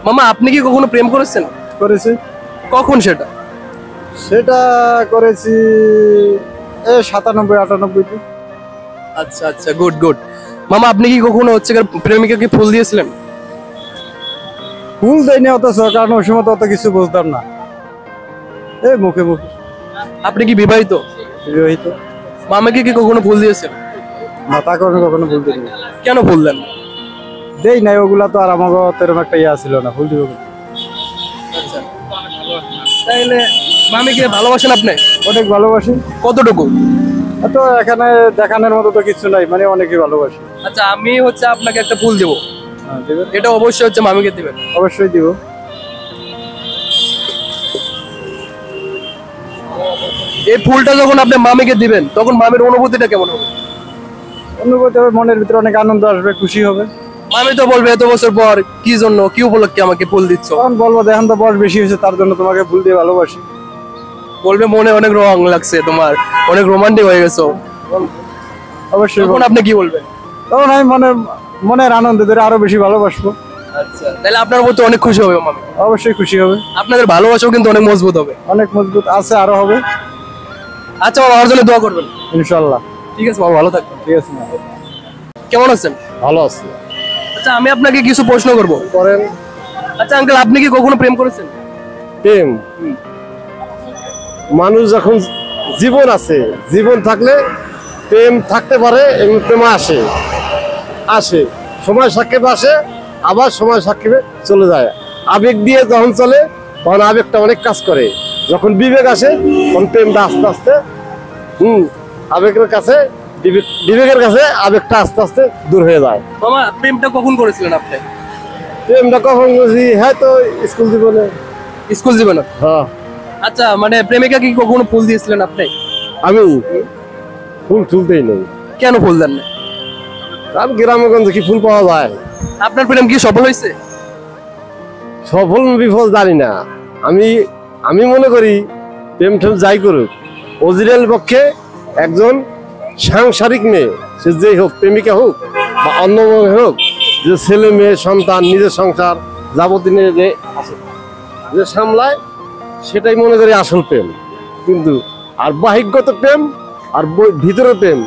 মামা আপনি কি কখনো প্রেম করেছেন? করেছি। কখন সেটা? সেটা করেছি 97-98-তে। আচ্ছা আচ্ছা, গুড গুড। মামা আপনি কি কখনো হচ্ছে প্রেমিকাকে ফুল দিয়েছিলেন? ফুল দেয়নি অথচ, কারণ ওই সময় তো অত কিছু বুঝতাম না, এই মুখে মুখে। আপনি কি বিবাহিত? বিবাহিত। মামাকে কি কখনো ফুল দিয়েছেন? না, তা কখনো ফুল দিইনি। কেন ফুল দেন? দেই নাই, ওগুলা তো আর আমাকে তেরম একটা ইয়া ছিল না, ফুল দিব। আচ্ছা, তাইলে মামিকে ভালোবাসেন আপনি? অনেক ভালোবাসি। কতটুকু? তো এখানে দেখানোর মতো তো কিছু নাই, মানে অনেকই ভালোবাসি। আচ্ছা, আমি হচ্ছে আপনাকে একটা ফুল দেবো, দিবেন? এটা অবশ্যই হচ্ছে মামিকে দিবেন। অবশ্যই দিব। এই ফুলটা যখন আপনি মামিকে দিবেন তখন মামির অনুভূতিটা কেমন হবে? অনুভূতি হবে, মনের ভিতরে অনেক আনন্দ আসবে, খুশি হবে। মামি তো বলবে এত বছর পর কি জন্য, কি উপলক্ষে আমাকে ফুল দিচ্ছ? তখন বলবো দেখেন তো বয়স বেশি হয়েছে, তার জন্য তোমাকে ফুল দিয়ে ভালোবাসি। বলবে মনে অনেক রং লাগছে তোমার, অনেক রোমান্টিক হয়ে গেছো। অবশ্যই। তখন আপনি কি বলবেন? তখন আমি মনের আনন্দ ধরে আরো বেশি ভালোবাসবো। আচ্ছা, তাহলে আপনার মতো অনেক খুশি হবে মামি। অবশ্যই খুশি হবে। আপনাদের ভালোবাসাও কিন্তু অনেক মজবুত হবে। অনেক মজবুত আছে, আরো হবে। আচ্ছা মামা, আমার জন্য দোয়া করবেন। ইনশাআল্লাহ। ঠিক আছে মামা, ভালো থাকবেন। ঠিক আছে। কেমন আছেন? ভালো আছি। আচ্ছা, আমি আপনাকে কিছু প্রশ্ন করব। করেন। আচ্ছা আঙ্কেল, আপনি কি কখনো প্রেম করেছেন? প্রেম, মানুষ যখন জীবন আছে, জীবন থাকলে প্রেম থাকতে পারে এবং প্রেম আসে সময় সাক্ষেপে আসে, আবার সময় সাক্ষেপে চলে যায়। আবেগ দিয়ে যখন চলে তখন আবেগটা অনেক কাজ করে, যখন বিবেক আসে তখন প্রেমটা আস্তে আস্তে আবেগের কাছে, বিবেকের কাছে আবেগটা আস্তে আস্তে দূর হয়ে যায়। মামা প্রেমটা কখন করেছিলেন আপনি? প্রেমটা কখন বুঝি, হ্যাঁ তো স্কুল জীবনে। স্কুল জীবনে? হ্যাঁ। আচ্ছা, মানে প্রেমিকা কি কখনো ফুল দিয়েছিলেন আপনি? আমি ফুল তুলতেই নেই। কেন ফুল দেন না? আমি গ্রামগঞ্জে কি ফুল পাওয়া যায়? আপনার প্রেম কি সফল হয়েছে? সফল বিফল জানি না, আমি মনে করি প্রেম টেম যাই করুক, অরিজিনাল পক্ষে একজন সাংসারিক মেয়ে, সে যেই হোক, প্রেমিকা হোক বা অন্য হোক, যে ছেলে মেয়ে সন্তান নিজের সংসার যাবতীয় যে সামলায়, সেটাই মনে করি আসল প্রেম। কিন্তু আর বাহিকগত প্রেম আর ভিতরের প্রেম,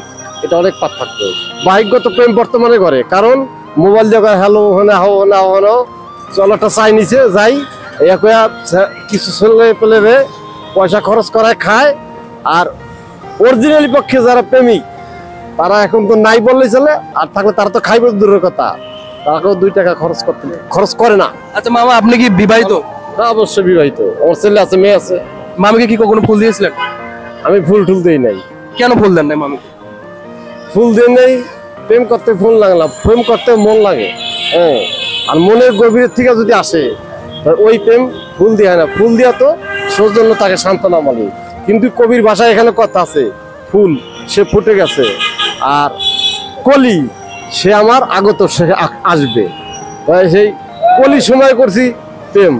এটা অনেক পার্থক্য। বাহিকগত প্রেম বর্তমানে করে, কারণ মোবাইল দিয়ে হ্যালো ওখানে হো না ওখানে চলো একটা চাই নিচে যাই, কিছু ছেলে পেলে পয়সা খরচ করায় খায়। আর অরিজিনালি পক্ষে যারা প্রেমিক, তারা এখন তো নাই বললেই চলে, আর থাকলে তারা তো খাইবে দূরের কথা, তারাকেও 2 টাকা খরচ করে না। আচ্ছা মামা, আপনি কি বিবাহিত? অবশ্যই বিবাহিত, আমার ছেলে আছে, মেয়ে আছে। মামিকে কি কখনো ফুল দিয়েছিলেন? আমি ফুল টুল দেই নাই। কেন ফুল দেন নাই মামিকে? ফুল দিয়ে নেই, প্রেম করতে ফুল লাগে না, প্রেম করতে মন লাগে। হ্যাঁ, আর মনের গভীরের থেকে যদি আসে ওই প্রেম ফুল দিয়ে না। ফুল দিয়া তো সৌজন্য তাকে সান্ত্বনা বলে, কিন্তু কবির ভাষায় এখানে কথা আছে, ফুল সে ফুটে গেছে, আর কলি সে আমার আগত, সে আসবে। সেই কলির সময় করছি প্রেম,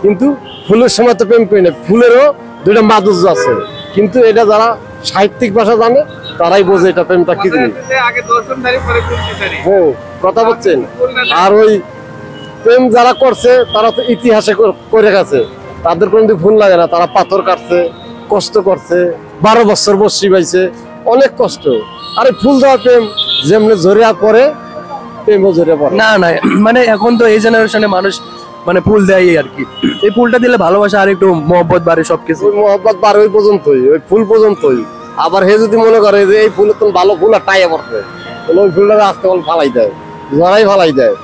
কিন্তু ফুলের সময় তো প্রেম করি না। ফুলেরও 2টা মাধুর্য আছে, কিন্তু এটা যারা সাহিত্যিক ভাষা জানে তারাই বোঝে এটা প্রেমটা কি জিনিস। কথা বলছেন। আর ওই প্রেম যারা করছে তারা তো ইতিহাসে করে গেছে, তাদের কোনো ফুল লাগে না, তারা পাথর কাটছে, কষ্ট করছে, 12 বছর বসি পাইছে, অনেক কষ্ট। আরে ফুল দেওয়া প্রেম যেমনি জড়িয়া পড়ে, প্রেমও জড়িয়ে পড়ে না না, মানে এখন তো এই জেনারেশনে মানুষ মানে ফুল দেয় আর কি। এই ফুলটা দিলে ভালোবাসা আর একটু মহব্বত বাড়ে, সবকিছু মহব্বত বাড়ে ওই পর্যন্তই, ওই ফুল পর্যন্তই। আবার হে যদি মনে করে যে এই ফুল তো ভালো ফুল আর টাইয়া পড়ছে, ওই ফুলটা আস্তে করে ফালাই দেয়, জড়াই ফালাই দেয়,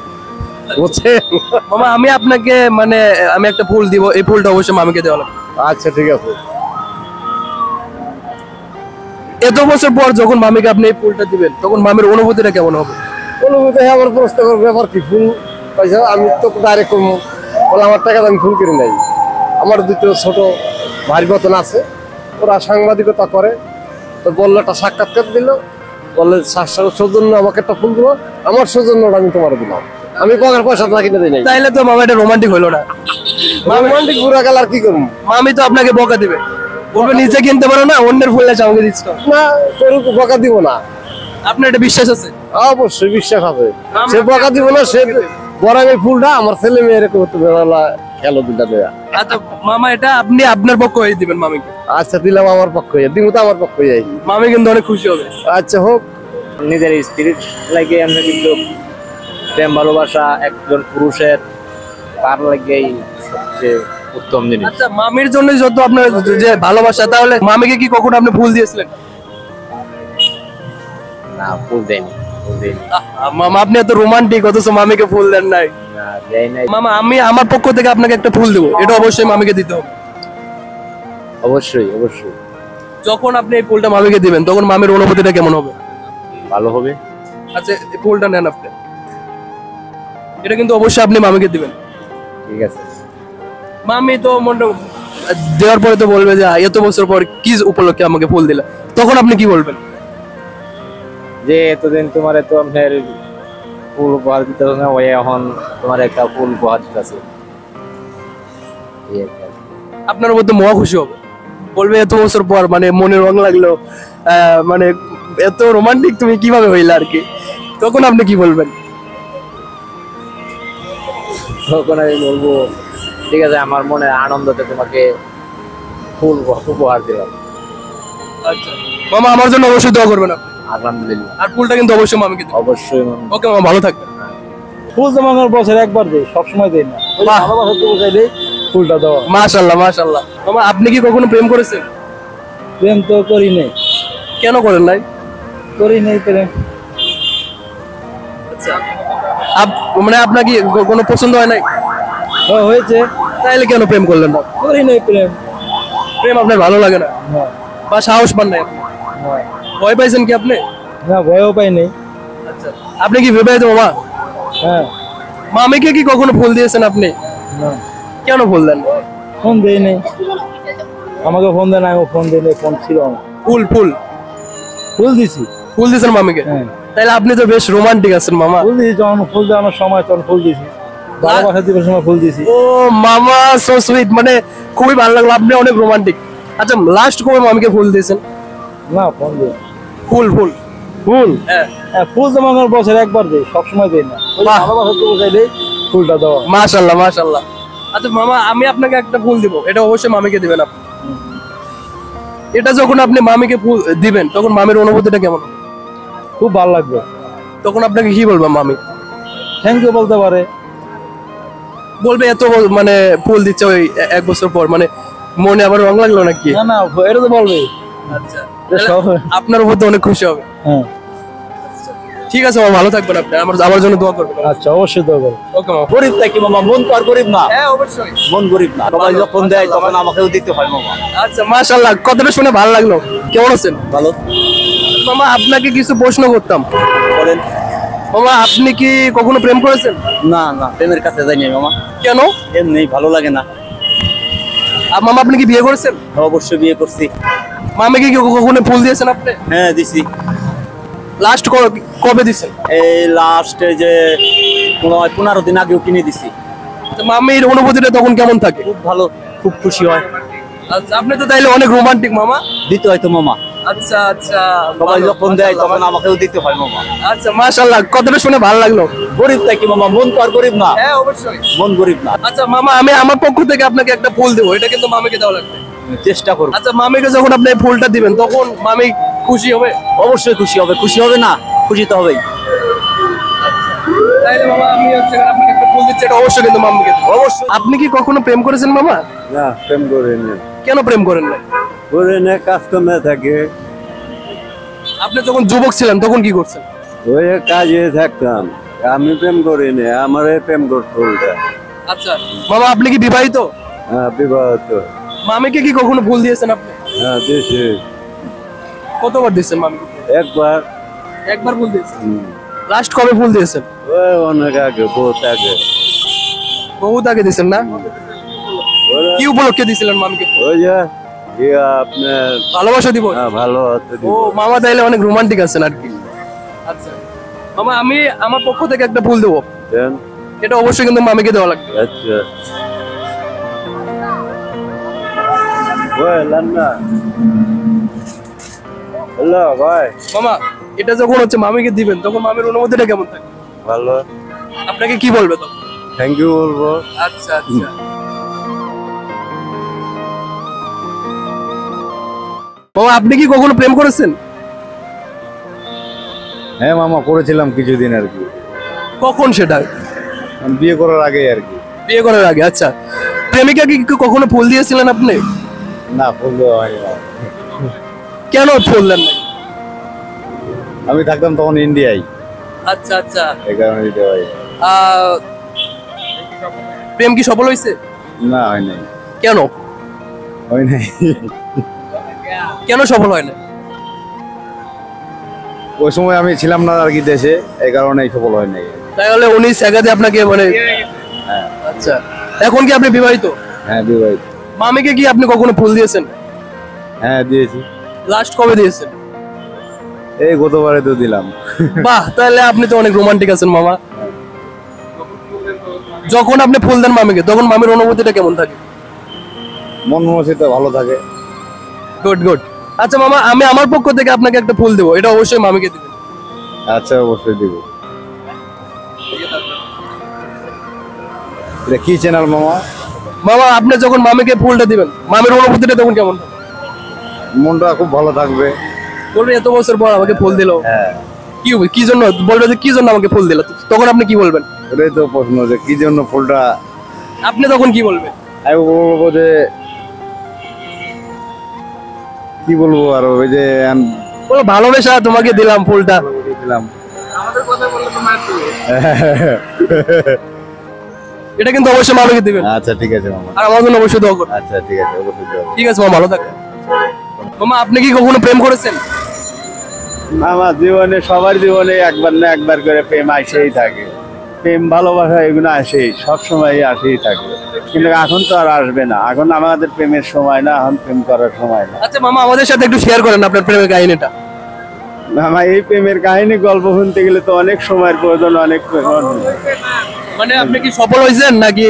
বুঝছেন? মামা আমি আপনাকে মানে আমি একটা ফুল দিব, এই ফুলটা অবশ্যই মামিকে দেওয়া লাগবে। আচ্ছা ঠিক আছে। এত বছর পর যখন মামিকে আপনি এই ফুলটা দিবেন তখন মামির অনুভূতিটা কেমন হবে? অনুভূতি আমার প্রশ্ন করবে ব্যাপার কি, ফুল পয়সা আমি তো ডাইরেক্ট করবো, বলে আমার টাকা আমি ফুল কিনে নাই। আমার 2টো ছোট ভাই মতন আছে, ওরা সাংবাদিকতা করে, তো বললো একটা সাক্ষাৎকার দিল, বললে সৌজন্য আমাকে একটা ফুল দিল, আমার সৌজন্যটা আমি তোমার দিলাম, আমি পয়সা না কিনে দিই নাই। তাইলে তো মামা এটা রোমান্টিক হলো না। রোমান্টিক বুড়া গেল আর কি করবো? মামি তো আপনাকে বকা দিবে, বলবে নিজে কিনতে পারো না, অন্যের ফুল আছে আমাকে দিচ্ছ না, করুক, বকা দিব না। আপনার এটা বিশ্বাস আছে? অবশ্যই বিশ্বাস আছে, সে বকা দিব না, সে বরং এই ফুলটা আমার ছেলে মেয়ের খেলাধুলা দেয়া। আচ্ছা মামা, এটা আপনি আপনার পক্ষ হয়ে দিবেন মামিকে। আচ্ছা দিলাম আমার পক্ষে, দিব তো আমার পক্ষে যাই। মামি কিন্তু অনেক খুশি হবে। আচ্ছা হোক। নিজের স্ত্রীর লাগে আমরা কিন্তু প্রেম ভালোবাসা একজন পুরুষের তার লাগেই সবচেয়ে উত্তম জিনিস। আচ্ছা মামির জন্য যত আপনার যে ভালোবাসা, তাহলে মামিকে কি কখনো আপনি ফুল দিয়েছিলেন? না, ফুল দেয়নি, ফুল দেয়নি। মামা আপনি এত রোমান্টিক, অথচ মামিকে ফুল দেন নাই। না, দেয় নাই। মামা আমি আমার পক্ষ থেকে আপনাকে একটা ফুল দেবো, এটা অবশ্যই মামিকে দিতে হবে। অবশ্যই অবশ্যই যখন আপনি এই ফুলটা মামিকে দিবেন তখন মামির অনুভূতিটা কেমন হবে? ভালো হবে। আচ্ছা এই ফুলটা নেন আপনি, এটা কিন্তু অবশ্যই আপনি মামিকে দিবেন। ঠিক আছে। মামি তো মনে দেওয়ার পরে তো বলবে যে এত বছর পর কি উপলক্ষে আমাকে ফুল দিলা, তখন আপনি কি বলবেন? যে এতদিন তোমার তো আপনার ফুল উপহার দিতে না, ওই এখন তোমার একটা ফুল উপহার দিতেছে। আপনার মধ্যে মহা খুশি হবে, বলবে এত বছর পর মানে মনে রং লাগলো, মানে এত রোমান্টিক তুমি কিভাবে হইলা আর কি, তখন আপনি কি বলবেন? তখন আমি বলবো ঠিক আছে, আমার মনে আনন্দতে তোমাকে ফুল উপহার দিলাম। আচ্ছা মামা, আমার জন্য অবশ্যই দোয়া করবেন আপনি। আলহামদুলিল্লাহ। আর ফুলটা কিন্তু অবশ্যই মামিকে দিবেন। অবশ্যই। ওকে মামা, ভালো থাকবেন। ফুল তো মনে হয় বছরে একবার দেয়, সবসময় দেয় না। ওই বাহ। ভালোবাসা তো চাইলেই ফুলটা দেওয়া। মাশাআল্লাহ মাশাআল্লাহ। মামা আপনি কি কখনো প্রেম করেছেন? প্রেম তো করি নাই, কেন করেন নাই? করি নাই প্রেম। আচ্ছা মানে আপনার কি কোনো পছন্দ হয় নাই? হয়েছে, তাইলে কেন প্রেম করলেন না? করি নাই প্রেম। প্রেম আপনার ভালো লাগে না না, বা সাহস পান নাই? না, ভয় পাইছেন কি আপনি? না, ভয়ও পাই নাই। আচ্ছা আপনি কি বিবাহিত মামা? হ্যাঁ। মামিকে কি কখনো ফুল দিয়েছেন আপনি? না, কেন ফুল দেন? ফোন দেয় নাই, আমাকে ফোন দেয় না, আমি ফোন দিই নাই, ফোন ছিল না। ফুল ফুল ফুল দিছি। ফুল দিয়েছেন মামিকে? হ্যাঁ, তাইলে আপনি তো বেশ রোমান্টিক আছেন মামা। ফুল দিছি, যখন ফুল দেওয়ানোর সময় তখন ফুল দিছি, ভালোবাসা দিবসের সময় ফুল দিছি। ও মামা সো সুইট, মানে খুবই ভালো লাগলো, আপনি অনেক রোমান্টিক। আচ্ছা লাস্ট কবে মামিকে ফুল দিয়েছেন? না, ফোন দিই। ফুল ফুল ফুল, হ্যাঁ। হ্যাঁ, ফুল তো মনে হয় বছরে একবার দেয়, সবসময় দেয় না। ওই বাহ। ভালোবাসা তো চাইলেই ফুলটা দেওয়া। মাশাআল্লাহ মাশাআল্লাহ। আচ্ছা মামা, আমি আপনাকে একটা ফুল দিব, এটা অবশ্যই মামিকে দিবেন আপনি। এটা যখন আপনি মামিকে ফুল দিবেন তখন মামির অনুভূতিটা কেমন হবে? খুব ভালো লাগবে। তখন আপনাকে কি বলবে মামি? থ্যাংক ইউ বলতে পারে। বলবে এত মানে ফুল দিচ্ছে ওই এক বছর পর, মানে মনে আবার রং লাগলো নাকি? না, না, এটা তো বলবে। আচ্ছা এটা সব- আপনার উপর তো অনেক খুশি হবে। হ্যাঁ, ঠিক আছে মামা, ভালো থাকবেন আপনি, আমার জন্য দোয়া করবেন। আচ্ছা, অবশ্যই তো করবে। ওকে মামা। গরিব নাকি মামা? মন তো আর গরিব না। হ্যাঁ অবশ্যই। মন গরিব না, সবাই যখন দেয় তখন আমাকেও দিতে হয় মামা। আচ্ছা মাশাআল্লাহ, কথাটা শুনে ভালো লাগলো। কেমন আছেন ভালো। মামা? আপনাকে কিছু প্রশ্ন করতাম। বলেন। মামা আপনি কি কখনো প্রেম করেছেন? না না, প্রেমের কাছে যাইনি মামা, কেন? এমনি ভালো লাগে না। আর মামা আপনি কি বিয়ে করেছেন? অবশ্যই বিয়ে করছি। মামিকে কি কখনো ফুল দিয়েছেন আপনি? হ্যাঁ দিছি। লাস্ট কবে দিয়েছেন? এই লাস্টে যে 15 দিন আগেও কিনে দিছি। তো মামির অনুভূতিটা তখন কেমন থাকে? খুব ভালো, খুব খুশি হয়। আচ্ছা আপনি তো তাইলে অনেক রোমান্টিক মামা। দিতে হয় তো মামা, আচ্ছা আচ্ছা, সবাই ভালো, যখন দেয় মাশাআল্লাহ, তখন আমাকেও দিতে হয় মামা। আচ্ছা মাশাআল্লাহ, কথাটা শুনে ভালো লাগলো। গরিব নাকি মামা? মন তো আর গরিব না। হ্যাঁ অবশ্যই। মন গরিব না। আচ্ছা মামা, আমি আমার পক্ষ থেকে আপনাকে একটা ফুল দেবো, এটা কিন্তু মামিকে দেওয়া লাগবে। চেষ্টা করব। আচ্ছা মামিকে যখন আপনি এই ফুলটা দিবেন তখন মামি খুশি হবে? অবশ্যই খুশি হবে। খুশি হবে না? খুশি তো হবেই। তাইলে মামা আমি হচ্ছে আপনাকে একটা ফুল দিচ্ছি, এটা অবশ্যই কিন্তু মামিকে দেবো। অবশ্যই। আপনি কি কখনো প্রেম করেছেন মামা? না প্রেম করে নে, কেন প্রেম করেন না? করে নে, কাজ কমে থাকে, আপনি যখন যুবক ছিলেন তখন কি করছেন? ওই কাজে থাকতাম। আমি প্রেম করি নে, আমার প্রেম করতো ওইটা। আচ্ছা মামা, আপনি কি বিবাহিত? হ্যাঁ বিবাহিত। মামিকে কি কখনো ফুল দিয়েছেন আপনি? হ্যাঁ দিয়েছি, কতবার দিয়েছেন মামিকে? একবার। একবার ফুল দিয়েছেন। লাস্ট কবে ফুল দিয়েছেন? ওই অনেক আগে, বহুত আগে। বহুত আগে দিয়েছেন না? ওরা- কি উপলক্ষে দিয়েছিলেন মামিকে? ওই যে ইয়া আপনার ভালোবাসা দিব। ভালো আছে ও মামা তাইলে অনেক রোমান্টিক আছেন আর কি। আচ্ছা মামা, আমি আমার পক্ষ থেকে একটা ফুল দেবো, দেন। এটা অবশ্যই কিন্তু মামিকে দেওয়া লাগবে। আচ্ছা ওই লান্না, হ্যালো ভাই। মামা এটা যখন হচ্ছে মামিকে দিবেন তখন মামির অনুভূতিটা কেমন থাকে? ভালো। আপনাকে কি বলবে তো? থ্যাংক ইউ বলবো। আচ্ছা আচ্ছা। মামা আপনি কি কখনো প্রেম করেছেন? হ্যাঁ মামা, করেছিলাম কিছুদিন আর কি, কখন সেটা? বিয়ে করার আগে আর কি। বিয়ে করার আগে। আচ্ছা, প্রেমিকা কি কখনো ফুল দিয়েছিলেন আপনি? না, ফুল দেওয়া হয়নি। কেন ফুল দেন নাই? আমি থাকতাম তখন ইন্ডিয়ায়, আচ্ছা আচ্ছা। এই কারণে দিতে হয়। প্রেম কি সফল হয়েছে? না, হয় নাই। কেন? হয় নাই। কেন সফল হয় না? ওই সময় আমি ছিলাম না আর কি দেশে, এই কারণে সফল হয় নাই। তাহলে উনি সেগাতে আপনাকে মানে আচ্ছা। এখন কি আপনি বিবাহিত? হ্যাঁ, বিবাহিত। মামিকে কি আপনি কখনো ফুল দিয়েছেন? হ্যাঁ, দিয়েছি। লাস্ট কবে দিয়েছেন? এই গতবারে তো দিলাম। বাহ, তাহলে আপনি তো অনেক রোমান্টিক আছেন মামা। যখন আপনি ফুল দেন মামিকে, তখন মামির অনুভূতিটা কেমন থাকে? মন মনসিত ভালো থাকে। Good good. আচ্ছা মামা, আমি আমার পক্ষ থেকে আপনাকে একটা ফুল দেবো, এটা অবশ্যই মামিকে দিবেন। আচ্ছা, অবশ্যই দিব। এটা কি চ্যানেল মামা? মামা আপনি যখন মামিকে ফুলটা দিবেন, মামির অনুভূতিটা তখন কেমন হবে? মনটা খুব ভালো থাকবে। বলবে এত বছর পর আমাকে ফুল দিলো, হ্যাঁ, কি জন্য বলবে যে কি জন্য আমাকে ফুল দিল, তখন আপনি কি বলবেন? ওটাই তো প্রশ্ন, যে কি জন্য ফুলটা। আপনি তখন কি বলবেন? আমি বলবো যে কি বলবো, আর ওই যে বলো ভালোবাসা তোমাকে দিলাম ফুলটা। দিলাম। এটা কিন্তু অবশ্যই মামিকে দিবেন। আচ্ছা, ঠিক আছে মামা। আর আমার জন্য অবশ্যই দোয়া করবেন। আচ্ছা, ঠিক আছে, অবশ্যই দেব। ঠিক আছে মামা, ভালো থাকবেন। মামা আপনি কি কখনো প্রেম করেছেন? মামা, জীবনে সবার জীবনে একবার না একবার করে প্রেম আসেই থাকে। প্রেম ভালোবাসা এগুলো আসেই, সবসময় আসেই থাকে, কিন্তু এখন তো আর আসবে না। এখন আমাদের প্রেমের সময় না, এখন প্রেম করার সময় না। আচ্ছা মামা, আমাদের সাথে একটু শেয়ার করেন আপনার প্রেমের কাহিনীটা। মামা, এই প্রেমের কাহিনী গল্প শুনতে গেলে তো অনেক সময়ের প্রয়োজন, অনেক মানে আপনি কি সফল হয়েছেন নাকি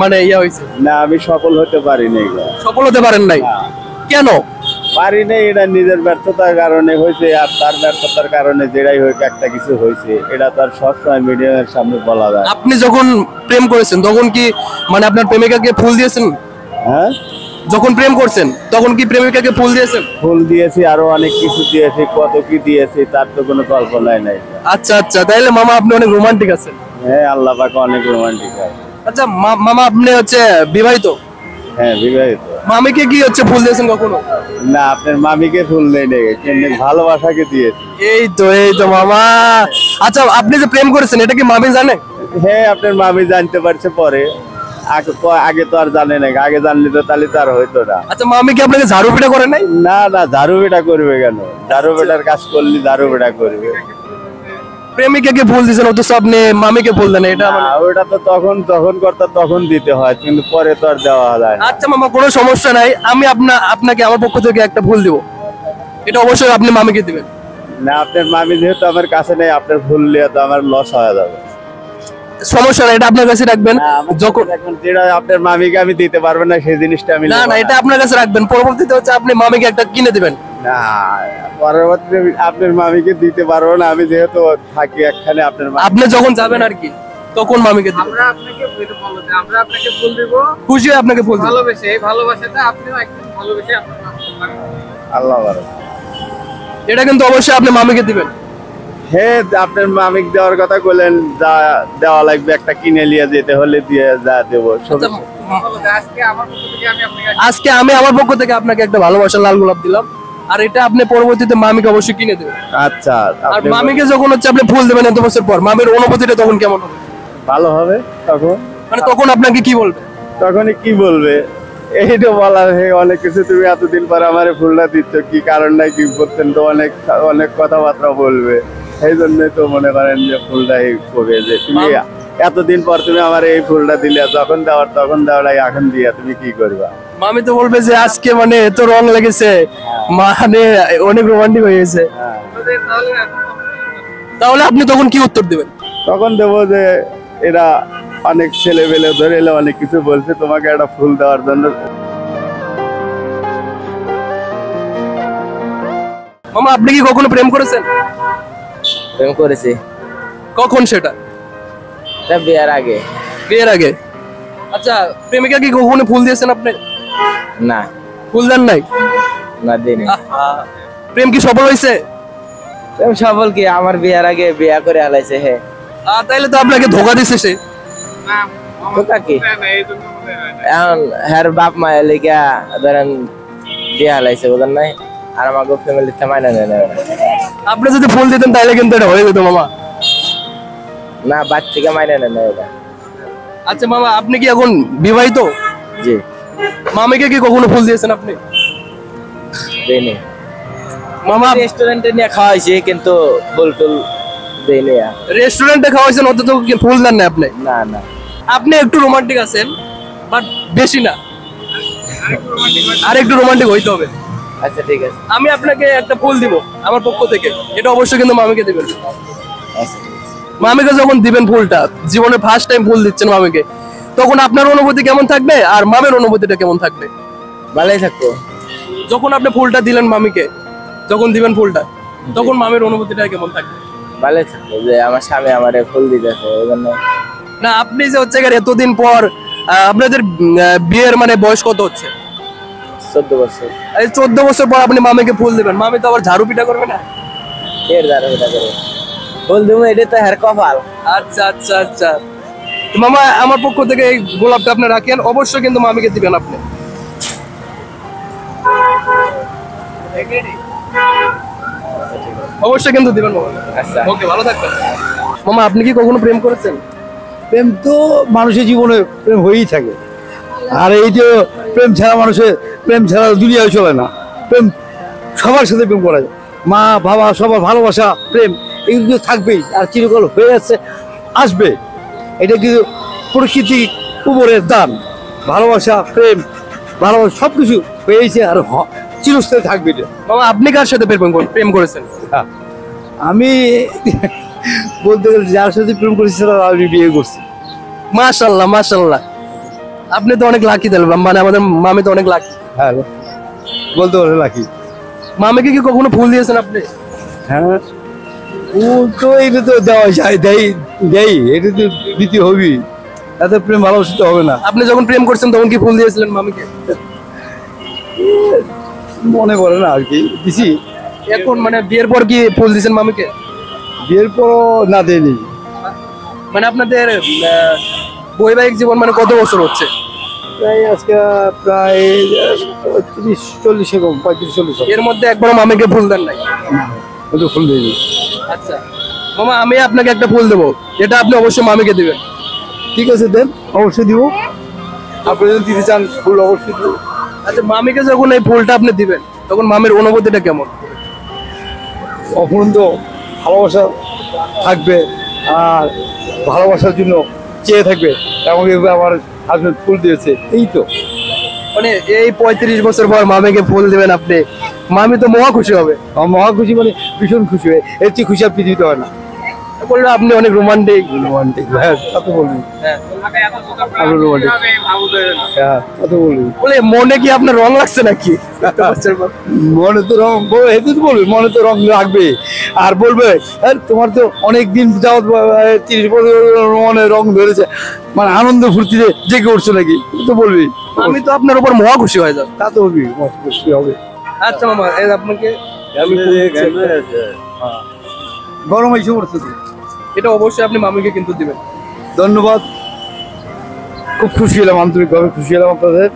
মানে ইয়া হয়েছে? না, আমি সফল হতে পারিনি। সফল হতে পারেন নাই কেন? পারি নাই, এটা নিজের ব্যর্থতার কারণে হয়েছে, আর তার ব্যর্থতার কারণে যেটাই হোক একটা কিছু হয়েছে, এটা তার সবসময় মিডিয়ামের সামনে বলা যায়। আপনি যখন প্রেম করেছেন তখন কি মানে আপনার প্রেমিকাকে ফুল দিয়েছেন? হ্যাঁ, যখন প্রেম করছেন তখন কি প্রেমিকাকে ফুল দিয়েছেন? ফুল দিয়েছি, আরো অনেক কিছু দিয়েছি, কত কি দিয়েছি তার তো কোনো কল্পনাই নাই। আচ্ছা আচ্ছা, তাহলে মামা আপনি অনেক রোমান্টিক আছেন। হ্যাঁ, আল্লাহ পাক অনেক রোমান্টিক আছে। আচ্ছা মামা আপনি হচ্ছে বিবাহিত? হ্যাঁ, বিবাহিত। মামিকে কি হচ্ছে ফুল দিয়েছেন কখনো? না, আপনার মামিকে ফুল নেই নেই, কিন্তু ভালোবাসাকে দিয়েছি। এই তো মামা। আচ্ছা আপনি যে প্রেম করেছেন এটা কি মামি জানে? হ্যাঁ, আপনার মামি জানতে পারছে পরে, আগে তো আর জানে না। আগে জানলে তো তাহলে তো আর হইতো না। আচ্ছা মামি কি আপনাকে ঝাড়ু পিটা করে নাই? না না, ঝাড়ু বেটা করবে কেন? ঝাড়ু বেটার কাজ করলে ঝাড়ু বেটা করবে। প্রেমিকাকে ফুল দিয়েছেন অথচ আপনি মামিকে ফুল দেন, এটা না, ওটা তো তখন করতে তখন দিতে হয়, কিন্তু পরে তো আর দেওয়া যায় না। আচ্ছা মামা, কোনো সমস্যা নাই, আমি আপনাকে আমার পক্ষ থেকে একটা ফুল দিব, এটা অবশ্যই আপনি মামিকে দিবেন। না, আপনার মামি যেহেতু আমার কাছে নেই, আপনার ফুল নিয়ে তো আমার লস হয়ে যাবে। সমস্যা নাই, এটা আপনার কাছে রাখবেন। যখন যেটা আপনার মামিকে আমি দিতে পারবো না, সেই জিনিসটা আমি না নেবো না, না। এটা আপনার কাছে রাখবেন, পরবর্তীতে হচ্ছে আপনি মামিকে একটা কিনে দিবেন। না, পরবর্তীতে আপনার মামিকে দিতে পারবো না, আমি যেহেতু থাকি একখানে। আপনি যখন যাবেন আর কি তখন মামিকে দিবেন। আমরা আপনাকে ফুল দিব, খুশি হয়ে আপনাকে ফুল দিব। ভালোবেসে, এই ভালোবাসাটা আপনিও একদম ভালোবেসে আপনার আল্লাহ বারক। এটা কিন্তু অবশ্যই আপনি মামিকে দিবেন। হ্যাঁ, আপনার মামিক দেওয়ার কথা বললেন, যা দেওয়া লাগবে একটা কিনে নিয়ে যেতে হলে দিয়ে যা দেবো। আচ্ছা, আজকে আমার পক্ষ থেকে আমি আপনাকে আজকে আমি আমার পক্ষ থেকে আপনাকে একটা ভালোবাসার লাল গোলাপ দিলাম, আর এটা আপনি পরবর্তীতে মামিকে অবশ্যই কিনে দেবেন। আচ্ছা, আর মামিকে যখন হচ্ছে আপনি ফুল দেবেন এত বছর পর, মামির অনুভূতিটা তখন কেমন হবে? ভালো হবে তখন। মানে তখন আপনাকে কি বলবে? তখনই কি বলবে, এইটা বলার অনেক কিছু। তুমি এতদিন পর আমার ফুলটা দিচ্ছ, কি কারণ নাই কি করতেন, তো অনেক অনেক কথাবার্তা বলবে। সেই জন্যই তো মনে করেন যে ফুলটাই কবে যে তুমি এতদিন পর তুমি আমার এই ফুলটা দিলে, যখন দেওয়ার তখন দেওয়াটাই এখন দিয়া তুমি কি করবা? মামি তো বলবে যে আজকে মানে এত রং লেগেছে, মানে অনেক রোমান্টিক হয়ে গেছে। তাহলে আপনি তখন কি উত্তর দিবেন? তখন দেবো যে এরা অনেক ছেলে পেলে ধরে এলে অনেক কিছু বলছে, তোমাকে একটা ফুল দেওয়ার জন্য। মামা আপনি কি কখনো প্রেম করেছেন? প্রেম করেছি। কখন সেটা? তা বিয়ার আগে। বিয়ের আগে? আচ্ছা, প্রেমিকা কি কখনো ফুল দিয়েছেন আপনি? না ফুল দেন নাই? না দিনে। প্রেম কি সফল হয়েছে? সফল কি আমার বিয়ার আগে বিয়া করে হালাইছে হে। তাইলে তো আপনাকে ধোকা দিছে সে। কোথা কি এখন হ্যার বাপ মায়ের লেগা ধরেন বিয়া হালাইছে বুঝলেন নাই, আর আমাকে ফ্যামিলিতে মাইনা নেয় না। আপনি যদি ফুল দিতেন তাইলে কিন্তু এটা হয়ে যেত মামা। না বাদ থেকে মাইনা নেয় না এটা। আচ্ছা মামা, আপনি কি এখন বিবাহিত? জি মামিকে কি কখনো ফুল দিয়েছেন আপনি? দেয়নি। মামা রেস্টুরেন্টে নিয়ে খাওয়াইছি কিন্তু ফুল টুল দেয়নি। রেস্টুরেন্টে খাওয়াইছেন, অত তো ফুল দেন না আপনি? না না আপনি একটু রোমান্টিক আছেন, বাট বেশি না, আর একটু রোমান্টিক হইতে হবে। আচ্ছা ঠিক আছে। আমি আপনাকে একটা ফুল দিব আমার পক্ষ থেকে, এটা অবশ্যই কিন্তু মামিকে দিবেন। আচ্ছা মামিকে যখন দিবেন ফুলটা, জীবনে ফার্স্ট টাইম ফুল দিচ্ছেন মামিকে, তখন আপনার অনুভূতি কেমন থাকবে আর মামের অনুভূতিটা কেমন থাকবে? ভালোই থাকবো। যখন আপনি ফুলটা দিলেন মামিকে, যখন দিবেন ফুলটা, তখন মামের অনুভূতিটা কেমন থাকবে? ভালোই থাকবো যে আমার স্বামী আমারে ফুল দিতেছে এই জন্য। না, আপনি যে হচ্ছে গিয়ে এতদিন পর আপনাদের বিয়ের মানে বয়স কত হচ্ছে? 14 বছর। এই 14 বছর পর আপনি মামিকে ফুল দিবেন, মামি তো আবার ঝাড়ু পিটা করবে না? এর দ্বারা এটা করে ফুল দিব, এটা তো হ্যার কপাল। আচ্ছা আচ্ছা আচ্ছা, তো মামা আমার পক্ষ থেকে এই গোলাপটা আপনি রাখেন, অবশ্যই কিন্তু মামিকে দিবেন আপনি। অবশ্যই কিন্তু দিবেন মামা। আচ্ছা ওকে, ভালো থাকবেন। মামা, আপনি কি কখনো প্রেম করেছেন? প্রেম তো মানুষের জীবনে প্রেম হয়েই থাকে, আর এই যে প্রেম ছাড়া প্রেম ছাড়া দুনিয়ায় চলে না। প্রেম সবার সাথে প্রেম করা যায়, মা বাবা সবার ভালোবাসা প্রেম এগুলো থাকবেই, আর চিরকাল হয়ে আসবে। এটা কিন্তু প্রকৃতি উপরের দান, ভালোবাসা প্রেম ভালোবাসা সব কিছু হয়েছে আর চিরস্থায়ী থাকবে এটা। মামা, আপনি কার সাথে প্রেম করেছেন? আমি বলতে গেলে যার সাথে প্রেম করেছি তার আমি বিয়ে করছি। মাশাআল্লাহ মাশাআল্লাহ, আপনি তো অনেক লাকি তাহলে, মানে আমাদের মামি তো অনেক লাকি। হ্যাঁ বলতে পারে লাকি। মামিকে কি কখনো ফুল দিয়েছেন আপনি? হ্যাঁ ও তো এটা তো দেওয়া যায়, দেয় এটা তো দিতে হবে, এত প্রেম ভালোবাসতে হবে না। আপনি যখন প্রেম করছেন তখন কি ফুল দিয়েছিলেন মামিকে? মনে পড়ে না আর কি দিছি। এখন মানে বিয়ের পর কি ফুল দিয়েছেন মামিকে? বিয়ের পরও না দেয়নি। মানে আপনাদের বৈবাহিক জীবন মানে কত বছর হচ্ছে? প্রায় আজকে প্রায় 35-40 এরকম, 35-40 এর মধ্যে একবারও মামিকে ফুল দেন নাই? কিন্তু ফুল দেয়নি। আচ্ছা মামা, আমি আপনাকে একটা ফুল দেবো, এটা আপনি অবশ্যই মামিকে দিবেন। ঠিক আছে দেন, অবশ্যই দিব। আপনি যদি দিতে চান ফুল অবশ্যই দিব। আচ্ছা, মামিকে যখন এই ফুলটা আপনি দিবেন তখন মামির অনুভূতিটা কেমন? অপরন্ত ভালোবাসা থাকবে, আর ভালোবাসার জন্য চেয়ে থাকবে, এমন আমার হাজবেন্ড ফুল দিয়েছে, এই তো। মানে এই 35 বছর পর মামিকে ফুল দিবেন আপনি, মামি তো মহা খুশি হবে। আমার মহা খুশি, মানে ভীষণ খুশি হয়, এর চেয়ে খুশি আর পৃথিবীতে হয় না। বললো আপনি অনেক রোমান্টিক। রোমান্টিক, হ্যাঁ তা তো বলবি। হ্যাঁ, আমি রোমান্টিক, হ্যাঁ তা তো বলবি। বলে মনে কি আপনার রং লাগছে নাকি? মনে তো রং হেতু তো বলবে, মনে তো রং রাখবে, আর বলবে তোমার তো অনেক দিন যাওয়ার 30 বছর মনে রং ধরেছে, মানে আনন্দ ফুর্তিতে জেগে উঠছো নাকি, তো বলবি। আমি তো আপনার উপর মহা খুশি হয়ে যাব। তা তো বলবি, খুশি হবে। আচ্ছা মামা, এই আপনাকে গরম এসে পড়ছে তো। এটা অবশ্যই আপনি মামিকে কিন্তু দিবেন। ধন্যবাদ, খুব খুশি হলাম, আন্তরিকভাবে খুশি হলাম আপনাদের।